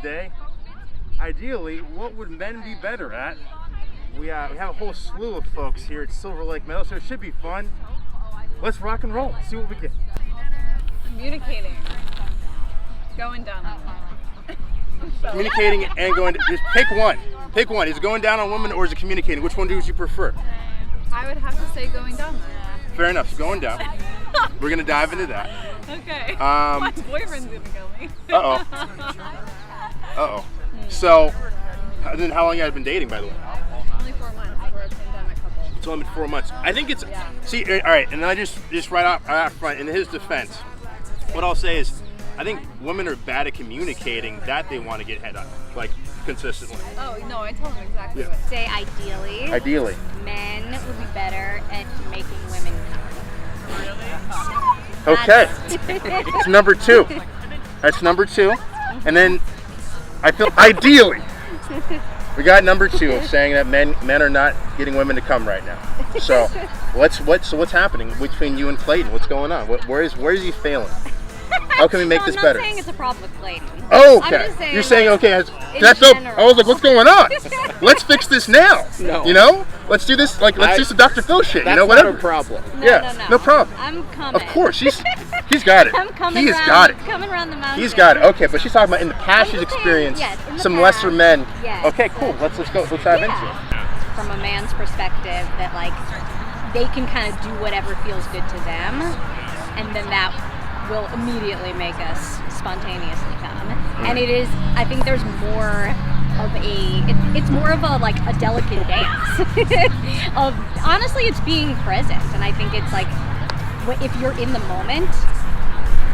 day. Ideally, what would men be better at? We have a whole slew of folks here at Silverlake Meadows, so it should be fun. Let's rock and roll. See what we get. Communicating. Going down on women. Communicating and going. Just pick one. Pick one. Is it going down on women or is it communicating? Which one do you prefer? I would have to say going down there. Fair enough. It's going down. We're gonna dive into that. Okay. My boyfriend's gonna kill me. Uh-oh. So, then how long have you been dating, by the way? Only 4 months. We're a pandemic couple. It's only been 4 months. I think it's, see, all right, and then I just right out front, in his defense, what I'll say is, I think women are bad at communicating that they want to get head up, like, consistently. Oh, no, I tell them exactly what. Say ideally, men would be better at making women come. Okay. It's number 2. That's number 2. And then I feel ideally we got number 2 of saying that men are not getting women to come right now. So what's happening between you and Clayton? What's going on? Where is he failing? How can we make this better? I'm not saying it's a problem with Clayton. Oh, okay. I'm just saying, you're saying like, okay. That's dope. I was like, what's going on? Let's fix this now. No. You know? Let's do this. Like, let's do some Dr. Phil shit. That's you know, whatever. Not a problem. No problem. I'm coming. Of course, he's got it. I'm coming. He's got it. Coming around the mountain. He's got it. Okay, but she's talking about in the past she's experienced some lesser men. Yes. Okay, cool. Let's dive into it. From a man's perspective, that like they can kind of do whatever feels good to them, and then that will immediately make us spontaneously come. And it is, I think there's more of it's more of a like a delicate dance of honestly it's being present. And I think it's like if you're in the moment,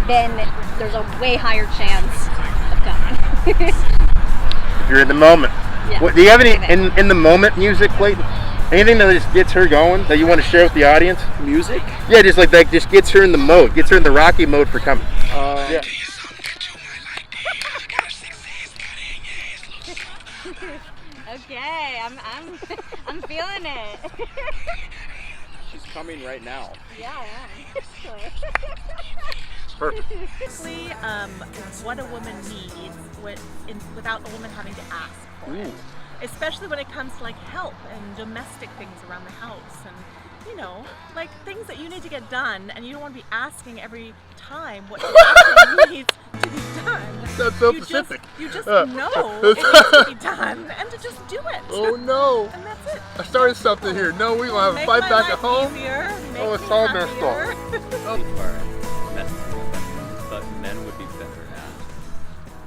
then there's a way higher chance of coming. If you're in the moment. Yeah. What, do you have any in the moment music, Clayton? Anything that just gets her going that you want to share with the audience? Music? Yeah, just like that, just gets her in the mode, gets her in the Rocky mode for coming. Yeah. Okay, I'm feeling it. She's coming right now. Yeah, I am. Perfect. Basically, what a woman needs without a woman having to ask for it. Especially when it comes to like help and domestic things around the house and, you know, like things that you need to get done and you don't want to be asking every time what actually needs to be done. That's so specific. You just know it needs to be done and to just do it. Oh no. And that's it. I started something here. No, we're going to have a fight back at home. Oh, it's all going to start. But men would be better at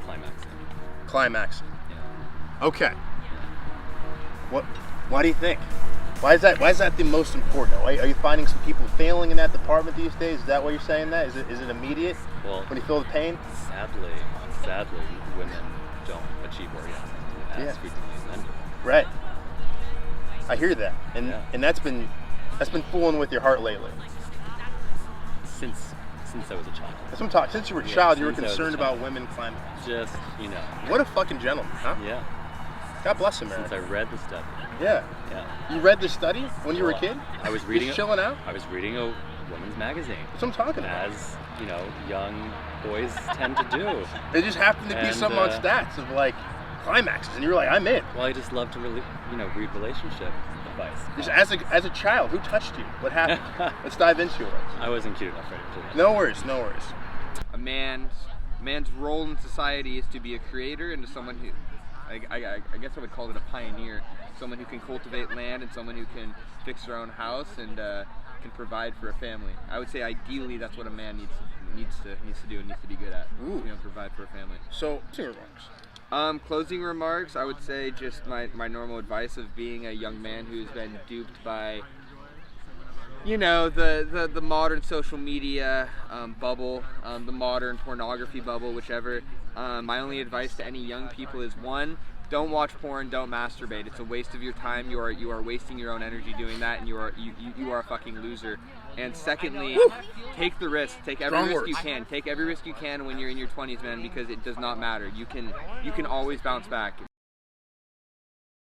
climaxing. Climaxing. Yeah. Okay. Why do you think? Why is that the most important? Are you finding some people failing in that department these days? Is that what you're saying? That is it immediate? Well, when you feel the pain? Sadly, women don't achieve orgasm as frequently as men do. Right. I hear that, and that's been fooling with your heart lately. Since I was a child. That's what I'm talking. Since you were a child, you were concerned about women climbing. Just, you know. What a fucking gentleman, huh? Yeah. God bless him, man. Since I read the study. Yeah. Yeah. You read the study when you were a kid? I was reading. Just chilling out. I was reading a woman's magazine. That's what I'm talking about. As you know, young boys tend to do. It just happened to be something on stats of like climaxes, and you were like, I'm in. Well, I just love to really, read relationship advice. Just as a child, who touched you? What happened? Let's dive into it. I wasn't cute enough for it. No worries. A man's role in society is to be a creator and to someone who, I guess I would call it a pioneer, someone who can cultivate land and someone who can fix their own house and can provide for a family. I would say ideally that's what a man needs to do and needs to be good at. Ooh. Provide for a family. So, closing remarks. Closing remarks, I would say just my normal advice of being a young man who's been duped by, the modern social media bubble, the modern pornography bubble, whichever. My only advice to any young people is, one, don't watch porn, don't masturbate. It's a waste of your time. You are wasting your own energy doing that, and you are a fucking loser. And secondly, take the risk. Take every risk you can. Take every risk you can when you're in your 20s, man, because it does not matter. You can always bounce back.